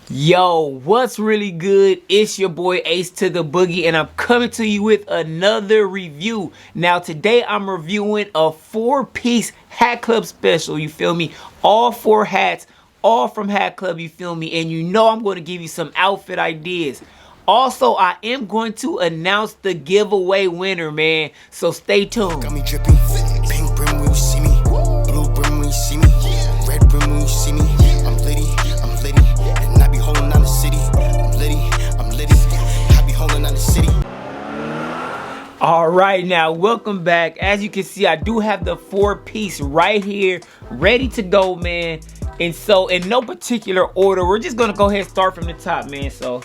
Yo, what's really good? It's your boy Ace to the Boogie, and I'm coming to you with another review. Now, today I'm reviewing a 4-piece Hat Club special, you feel me? All 4 hats, all from Hat Club, you feel me? And you know I'm going to give you some outfit ideas. Also, I am going to announce the giveaway winner, man. So stay tuned. Got me dripping, pink brim when you see me, blue brim when you see me, red brim when you see me. I'm litty, and I be holding down the city. I'm litty, I be holding down the city. All right, now welcome back. As you can see, I do have the 4-piece right here, ready to go, man. And so, in no particular order, we're just gonna go ahead and start from the top, man. So,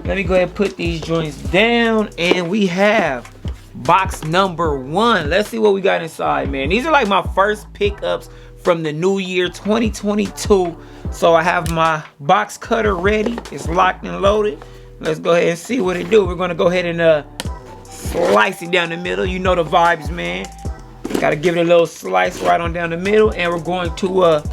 let me go ahead and put these joints down, and we have box number 1. Let's see what we got inside, man. These are like my first pickups from the new year 2022. So I have my box cutter ready. It's locked and loaded. Let's go ahead and see what it do. We're gonna go ahead and slice it down the middle. You know the vibes, man. Gotta give it a little slice right on down the middle, and we're going to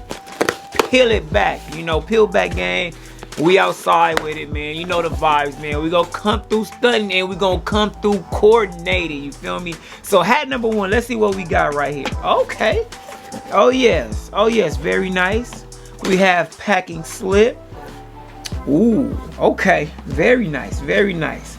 peel it back. You know, peel back gang. We outside with it, man. You know the vibes, man. We gonna come through stunning, and we gonna come through coordinated. You feel me? So hat number 1. Let's see what we got right here. Okay. Oh yes. Oh yes. Very nice. We have packing slip. Ooh. Okay. Very nice. Very nice.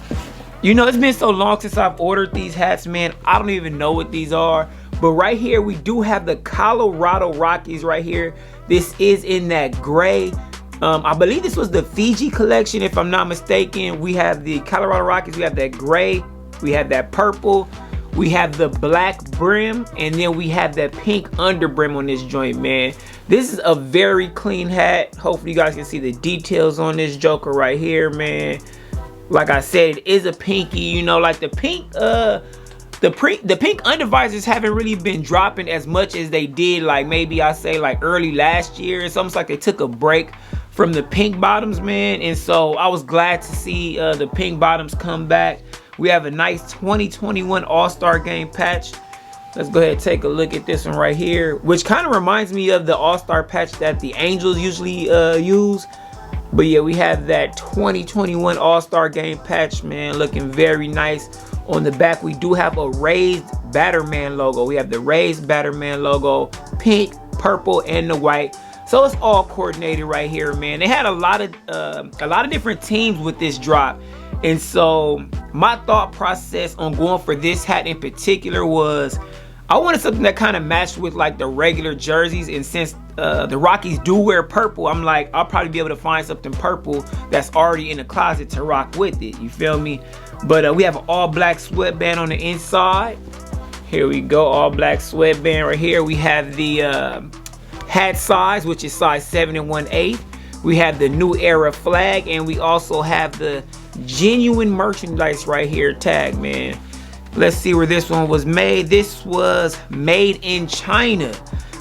You know, it's been so long since I've ordered these hats, man. I don't even know what these are. But right here, we do have the Colorado Rockies right here. This is in that gray. I believe this was the Fuji collection, if I'm not mistaken. We have the Colorado Rockies. We have that gray. We have that purple. We have the black brim. And then we have that pink under brim on this joint, man. This is a very clean hat. Hopefully you guys can see the details on this joker right here, man. Like I said, it is a pinky. You know, like the pink, the pink undervisors haven't really been dropping as much as they did, like maybe I say like early last year. It's almost like they took a break from the pink bottoms, man. And so I was glad to see the pink bottoms come back. We have a nice 2021 All-Star Game patch. Let's go ahead and take a look at this one right here, which kind of reminds me of the All-Star patch that the Angels usually use. But yeah, we have that 2021 All-Star Game patch, man, looking very nice. On the back, we do have a raised Batterman logo. We have the raised Batterman logo, pink, purple, and the white. So it's all coordinated right here, man. They had a lot of different teams with this drop. And so my thought process on going for this hat in particular was I wanted something that kind of matched with like the regular jerseys. And since the Rockies do wear purple, I'm like, I'll probably be able to find something purple that's already in the closet to rock with it. You feel me? But we have an all black sweatband on the inside. Here we go, all black sweatband right here. We have the hat size, which is size 7 1/8. We have the new era flag, and we also have the genuine merchandise right here tag, man. Let's see where this one was made. This was made in China.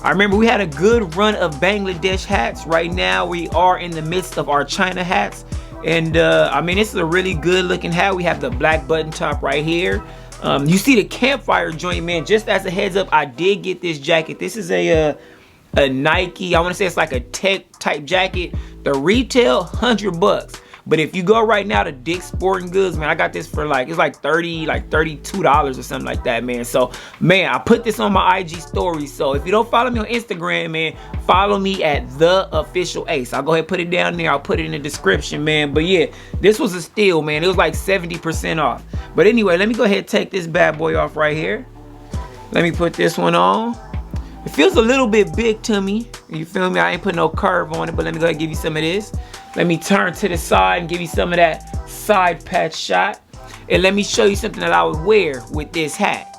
I remember we had a good run of Bangladesh hats. Right now we are in the midst of our China hats. And I mean, this is a really good looking hat. We have the black button top right here. You see the campfire joint, man. Just as a heads up, I did get this jacket. This is a Nike, I want to say it's like a tech type jacket. The retail, $100. But if you go right now to Dick's Sporting Goods, man, I got this for like, it's like $32 or something like that, man. So, man, I put this on my IG story. So if you don't follow me on Instagram, man, follow me at The Official Ace. I'll go ahead and put it down there. I'll put it in the description, man. But yeah, this was a steal, man. It was like 70% off. But anyway, let me go ahead and take this bad boy off right here. Let me put this one on. It feels a little bit big to me. You feel me? I ain't put no curve on it, but let me go ahead and give you some of this. Let me turn to the side and give you some of that side patch shot. And let me show you something that I would wear with this hat.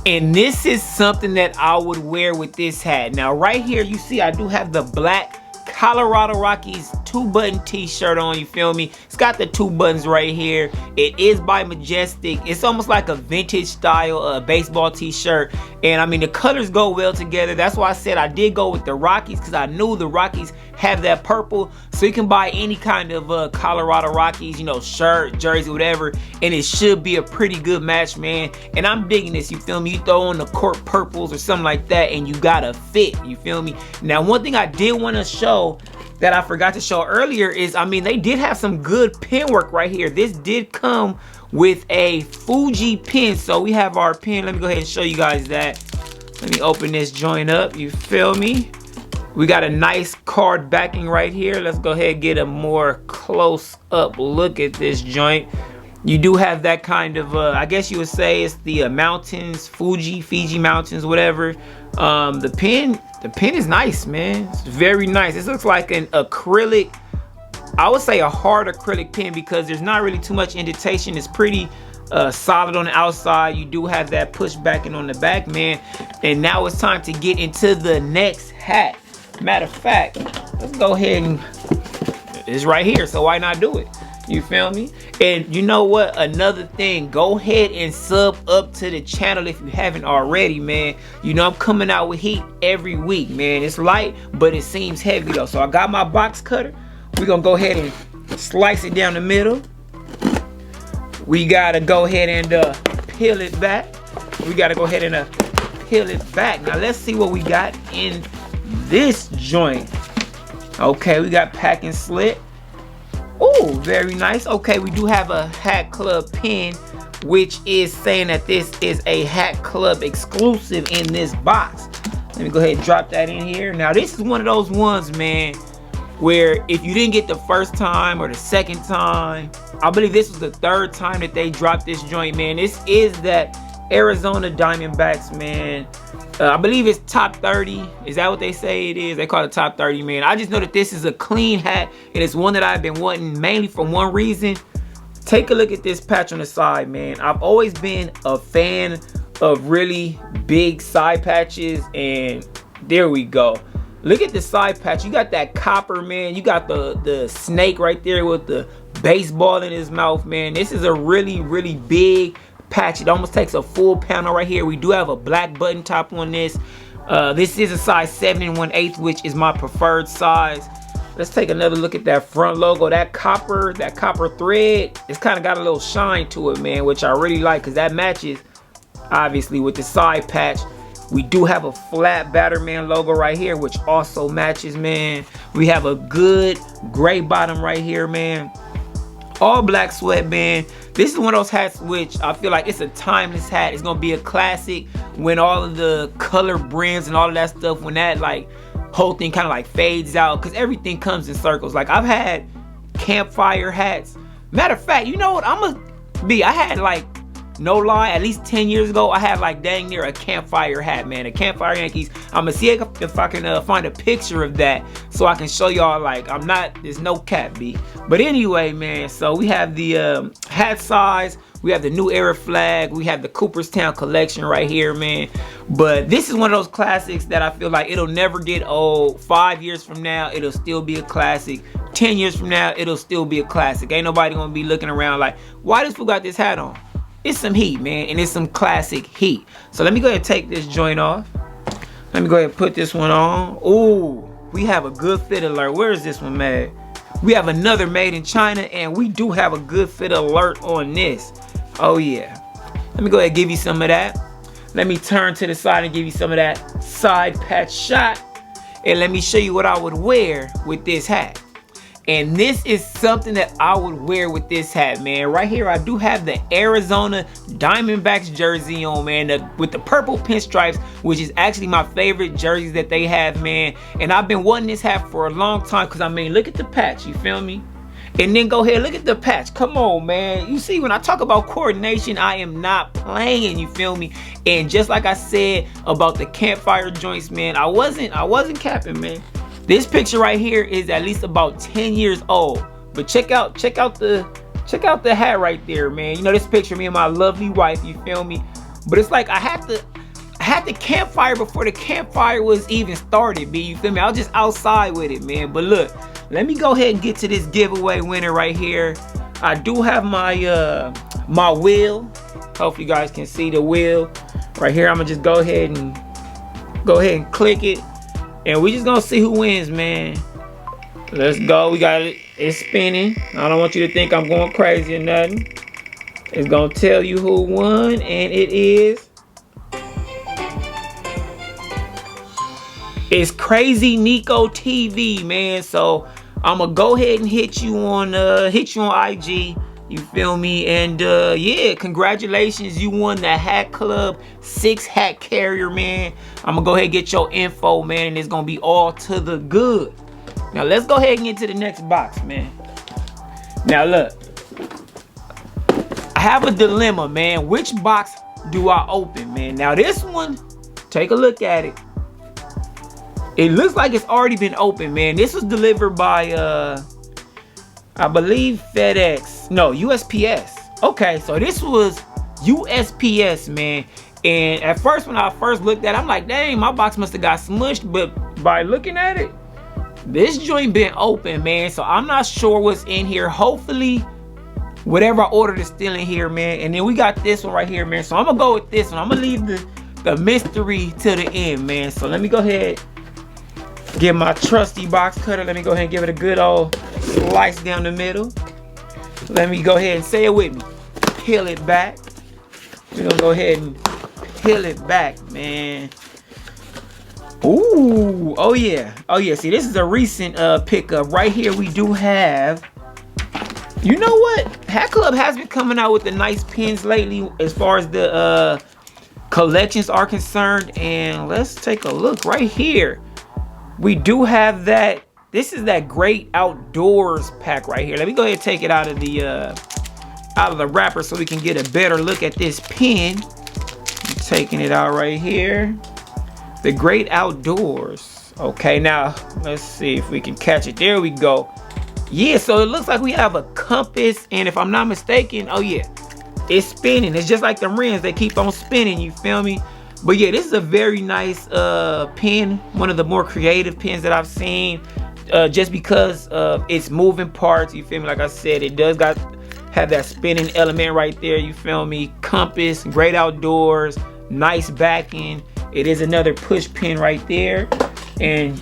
And this is something that I would wear with this hat. Now, right here, you see I do have the black Colorado Rockies 2-button t-shirt on, you feel me? It's got the 2 buttons right here. It is by Majestic. It's almost like a vintage style baseball t-shirt. And I mean, the colors go well together. That's why I said I did go with the Rockies, because I knew the Rockies have that purple. So you can buy any kind of Colorado Rockies, you know, shirt, jersey, whatever, and it should be a pretty good match, man. And I'm digging this, you feel me? You throw on the court purples or something like that and you got a fit, you feel me? Now, one thing I did want to show that I forgot to show earlier is, I mean, they did have some good pen work right here. This did come with a Fuji pen. So we have our pen. Let me go ahead and show you guys that. Let me open this joint up. You feel me? We got a nice card backing right here. Let's go ahead and get a more close up look at this joint. You do have that kind of, I guess you would say it's the mountains, Fiji mountains, whatever. The pen is nice, man. It's very nice. This looks like an acrylic, I would say a hard acrylic pen, because there's not really too much indentation. It's pretty solid on the outside. You do have that push backing on the back, man. And now it's time to get into the next hat. Matter of fact, let's go ahead and, it's right here, so why not do it? You feel me? And you know what? Another thing, go ahead and sub up to the channel if you haven't already, man. You know I'm coming out with heat every week, man. It's light, but it seems heavy though. So I got my box cutter. We're gonna go ahead and slice it down the middle. We gotta go ahead and peel it back. We gotta go ahead and peel it back. Now let's see what we got in this joint. Okay, we got pack and slit. Oh, very nice. Okay, we do have a Hat Club pen, which is saying that this is a Hat Club exclusive in this box. Let me go ahead and drop that in here. Now, this is one of those ones, man, where if you didn't get the first time or the second time, I believe this was the third time that they dropped this joint, man. This is that Arizona Diamondbacks, man. I believe it's top 30. Is that what they say it is? They call it top 30, man. I just know that this is a clean hat, and it's one that I've been wanting mainly for one reason. Take a look at this patch on the side, man. I've always been a fan of really big side patches, and there we go. Look at the side patch. You got that copper, man. You got the snake right there with the baseball in his mouth, man. This is a really, really big patch. It almost takes a full panel right here. We do have a black button top on this. This is a size 7 1/8, which is my preferred size. Let's take another look at that front logo. That copper thread, it's kind of got a little shine to it, man, which I really like, because that matches obviously with the side patch. We do have a flat Batterman logo right here, which also matches, man. We have a good gray bottom right here, man. All black sweatband. This is one of those hats which I feel like it's a timeless hat. It's gonna be a classic when all of the color brands and all of that stuff, when that like whole thing kind of like fades out, because everything comes in circles. Like I've had campfire hats. Matter of fact, you know what? I had like, no lie, at least 10 years ago, I had like dang near a campfire hat, man. A campfire Yankees. I'm gonna see if I can find a picture of that so I can show y'all, like, there's no cap, B. But anyway, man, so we have the hat size. We have the New Era flag. We have the Cooperstown collection right here, man. But this is one of those classics that I feel like it'll never get old. 5 years from now, it'll still be a classic. 10 years from now, it'll still be a classic. Ain't nobody gonna be looking around like, why this fool got this hat on? It's some heat, man, and it's some classic heat. So let me go ahead and take this joint off. Let me go ahead and put this one on. Ooh, we have a good fit alert. Where is this one made? We have another made in China, and we do have a good fit alert on this. Oh yeah. Let me go ahead and give you some of that. Let me turn to the side and give you some of that side patch shot. And let me show you what I would wear with this hat. And this is something that I would wear with this hat, man. Right here, I do have the Arizona Diamondbacks jersey on, man, with the purple pinstripes, which is actually my favorite jerseys that they have, man. And I've been wanting this hat for a long time, because, I mean, look at the patch, you feel me? And then go ahead, look at the patch. Come on, man. You see, when I talk about coordination, I am not playing, you feel me? And just like I said about the campfire joints, man, I wasn't capping, man. This picture right here is at least about 10 years old. But check out the hat right there, man. You know, this picture of me and my lovely wife, you feel me? But it's like I had the campfire before the campfire was even started, B. You feel me? I was just outside with it, man. But look, let me go ahead and get to this giveaway winner right here. I do have my my wheel. Hopefully you guys can see the wheel right here. I'm gonna just go ahead and click it. And we just gonna see who wins, man. Let's go. We got it. It's spinning. I don't want you to think I'm going crazy or nothing. It's gonna tell you who won, and it is It's Crazy Nico TV, man. So I'm gonna go ahead and hit you on IG. You feel me? And yeah, congratulations, you won the Hat Club 6 hat carrier, man. I'm gonna go ahead and get your info, man, and it's gonna be all to the good. Now let's go ahead and get to the next box, man. Now look, I have a dilemma, man. Which box do I open, man? Now this one, take a look at it. It looks like it's already been opened, man. This was delivered by I believe FedEx. No, USPS. Okay, so this was USPS, man. And at first, when I first looked at it, I'm like, dang, my box must have got smushed. But by looking at it, this joint been open, man. So I'm not sure what's in here. Hopefully, whatever I ordered is still in here, man. And then we got this one right here, man. So I'm gonna go with this one. I'm gonna leave the mystery to the end, man. So let me go ahead, get my trusty box cutter. Let me go ahead and give it a good old slice down the middle. Let me go ahead and say it with me. Peel it back. We're gonna go ahead and peel it back, man. Ooh, oh yeah. Oh yeah, see, this is a recent pickup. Right here we do have, you know what? Hat Club has been coming out with the nice pins lately as far as the collections are concerned. And let's take a look right here. We do have that. This is that Great Outdoors pack right here. Let me go ahead and take it out of the wrapper so we can get a better look at this pin. I'm taking it out right here. The Great Outdoors. Okay, now let's see if we can catch it. There we go. Yeah, so it looks like we have a compass, and if I'm not mistaken, oh yeah, it's spinning. It's just like the rims, they keep on spinning, you feel me? But yeah, this is a very nice pen, one of the more creative pens that I've seen, just because of its moving parts, you feel me? Like I said, it does have that spinning element right there, you feel me? Compass, Great Outdoors, nice backing. It is another push pin right there. And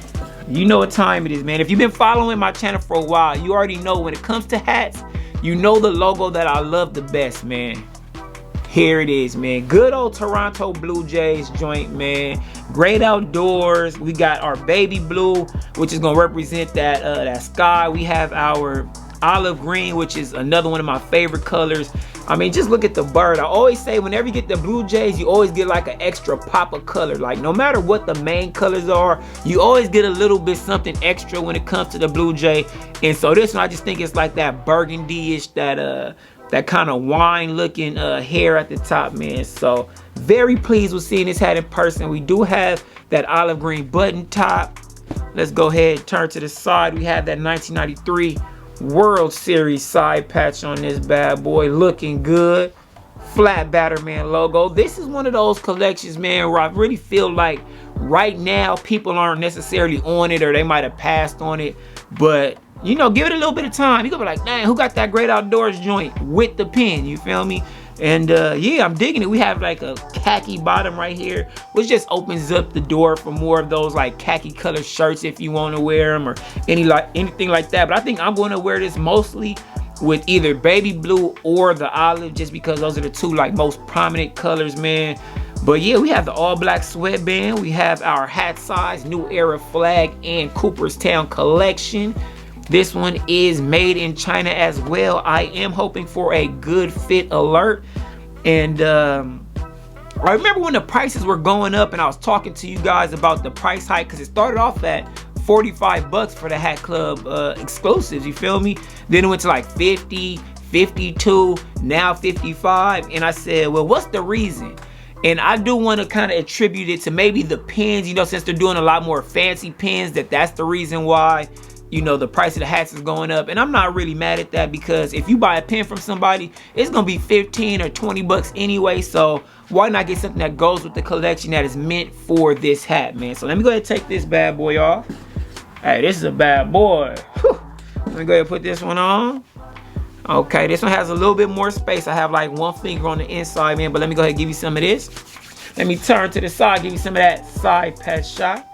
you know what time it is, man. If you've been following my channel for a while, you already know when it comes to hats, you know the logo that I love the best, man. Here it is, man. Good old Toronto Blue Jays joint, man. Great Outdoors. We got our baby blue, which is gonna represent that sky. We have our olive green, which is another one of my favorite colors. I mean, just look at the bird. I always say whenever you get the Blue Jays, you always get like an extra pop of color. Like no matter what the main colors are, you always get a little bit something extra when it comes to the Blue Jay. And so this one, I just think it's like that burgundy-ish, that kind of wine looking hair at the top, man. So very pleased with seeing this hat in person. We do have that olive green button top. Let's go ahead and turn to the side. We have that 1993 World Series side patch on this bad boy, looking good. Flat Batterman logo. This is one of those collections, man, where I really feel like right now people aren't necessarily on it, or they might have passed on it, but you know, give it a little bit of time. You gonna be like, man, who got that Great Outdoors joint with the pin? You feel me? And yeah, I'm digging it. We have like a khaki bottom right here, which just opens up the door for more of those like khaki color shirts if you want to wear them, or anything like that. But I think I'm going to wear this mostly with either baby blue or the olive, just because those are the two like most prominent colors, man. But yeah, we have the all black sweatband. We have our hat size, New Era flag, and Cooperstown collection. This one is made in China as well. I am hoping for a good fit alert. And I remember when the prices were going up and I was talking to you guys about the price hike, because it started off at 45 bucks for the Hat Club exclusives, you feel me? Then it went to like 50, 52, now 55. And I said, well, what's the reason? And I do want to kind of attribute it to maybe the pins, you know, since they're doing a lot more fancy pins, that's the reason why, you know, the price of the hats is going up. And I'm not really mad at that, because if you buy a pin from somebody, it's gonna be 15 or 20 bucks anyway. So why not get something that goes with the collection that is meant for this hat, man? So let me go ahead and take this bad boy off. Hey, this is a bad boy. Whew. Let me go ahead and put this one on. Okay, this one has a little bit more space. I have like one finger on the inside, man, but let me go ahead and give you some of this. Let me turn to the side, give you some of that side patch shot.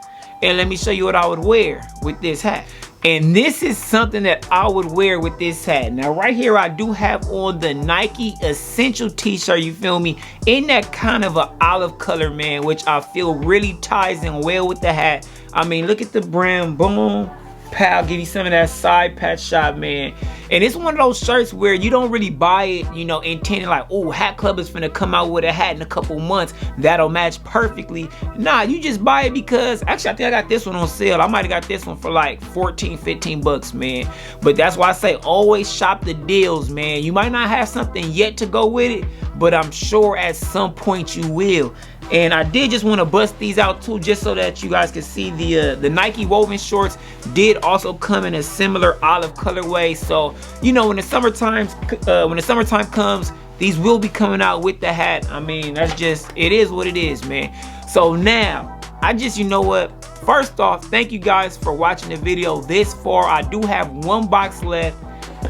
And let me show you what I would wear with this hat. And this is something that I would wear with this hat. Now right here, I do have on the Nike Essential t-shirt, you feel me? In that kind of an olive color, man, which I feel really ties in well with the hat. I mean, look at the brim, boom, pow, give you some of that side patch shot, man. And it's one of those shirts where you don't really buy it, you know, intending like, oh, Hat Club is finna come out with a hat in a couple months that'll match perfectly. Nah, you just buy it because, actually, I think I got this one on sale. I might have got this one for like 14, 15 bucks, man. But that's why I say always shop the deals, man. You might not have something yet to go with it, but I'm sure at some point you will. And I did just want to bust these out too, just so that you guys can see the Nike woven shorts did also come in a similar olive colorway. So, you know, when the summertime comes, these will be coming out with the hat. I mean, that's just, it is what it is, man. So now, you know what? First off, thank you guys for watching the video this far. I do have one box left,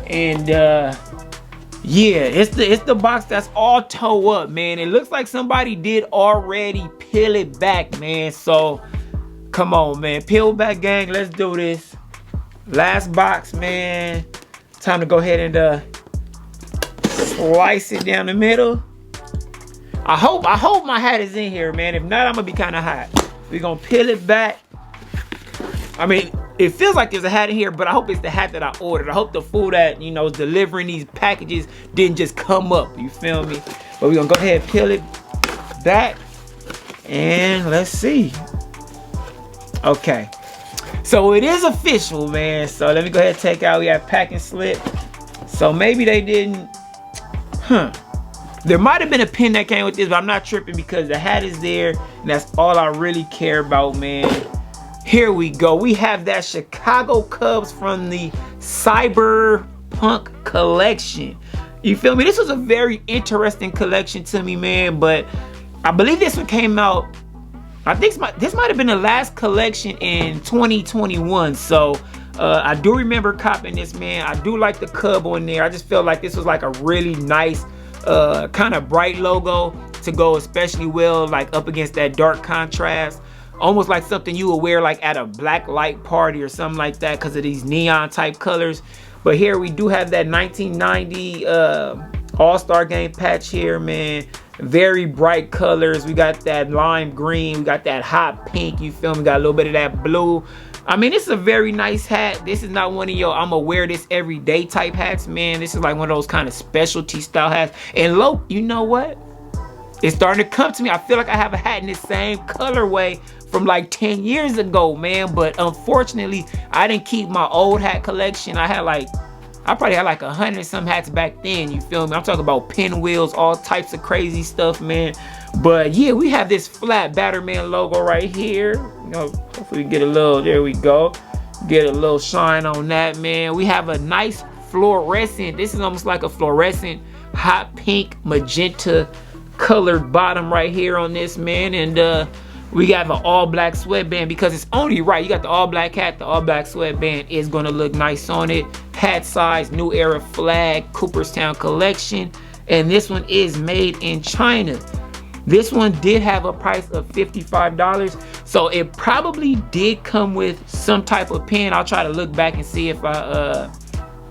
and yeah, it's the box that's all toe up, man. It looks like somebody did already peel it back, man. So come on, man, peel back gang, let's do this. Last box, man. Time to go ahead and slice it down the middle. I hope my hat is in here, man. If not, I'm gonna be kind of hot. We're gonna peel it back. I mean, it feels like there's a hat in here, but I hope it's the hat that I ordered. I hope the fool that, you know, is delivering these packages didn't just come up, you feel me? But we're gonna go ahead and peel it back, and let's see. Okay, so it is official, man. So let me go ahead and take out, we have packing slip. So maybe they didn't, there might have been a pin that came with this, but I'm not tripping because the hat is there, and that's all I really care about, man. Here we go. We have that Chicago Cubs from the Cyber Punk collection. You feel me? This was a very interesting collection to me, man. But I believe this one came out, I think this might have been the last collection in 2021. So I do remember copping this, man. I do like the Cub on there. I just feel like this was like a really nice kind of bright logo to go especially well like up against that dark contrast. Almost like something you would wear like at a black light party or something like that because of these neon type colors. But here we do have that 1990 All-Star Game patch here, man. Very bright colors. We got that lime green. We got that hot pink. You feel me? Got a little bit of that blue. I mean, it's a very nice hat. This is not one of your I'ma wear this every day type hats, man. This is like one of those kind of specialty style hats. And look, you know what? It's starting to come to me. I feel like I have a hat in this same colorway from like 10 years ago, man. But unfortunately, I didn't keep my old hat collection. I probably had like 100 some hats back then, you feel me? I'm talking about pinwheels, all types of crazy stuff, man. But yeah, we have this flat Batterman logo right here. You know, hopefully we get a little, there we go. Get a little shine on that, man. We have a nice fluorescent, this is almost like a fluorescent hot pink magenta colored bottom right here on this, man. And we got an all black sweatband because it's only right. You got the all black hat, the all black sweatband is gonna look nice on it. Hat size, New Era flag, Cooperstown collection. And this one is made in China. This one did have a price of $55. So it probably did come with some type of pin. I'll try to look back and see if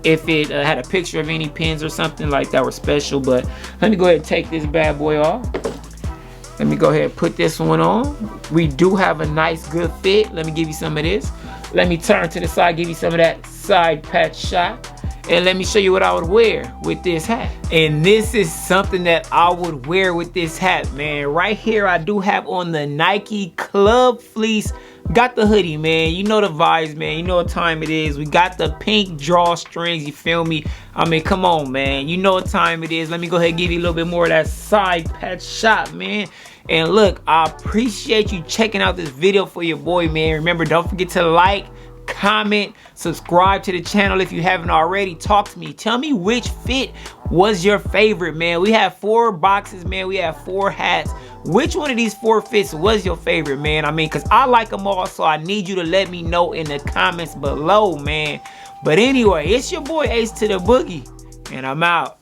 it had a picture of any pins or something like that were special. But let me go ahead and take this bad boy off. Let me go ahead and put this one on. We do have a nice good fit. Let me give you some of this. Let me turn to the side, give you some of that side patch shot. And let me show you what I would wear with this hat. And this is something that I would wear with this hat, man. Right here, I do have on the Nike Club Fleece. Got the hoodie, man. You know the vibes, man. You know what time it is. We got the pink drawstrings, you feel me? I mean, come on, man. You know what time it is. Let me go ahead and give you a little bit more of that side patch shot, man. And look, I appreciate you checking out this video for your boy, man. Remember, don't forget to like, comment, subscribe to the channel if you haven't already. Talk to me. Tell me which fit was your favorite, man. We have 4 boxes, man. We have 4 hats. Which one of these 4 fits was your favorite, man? I mean, because I like them all, so I need you to let me know in the comments below, man. But anyway, it's your boy Ace to the Boogie, and I'm out.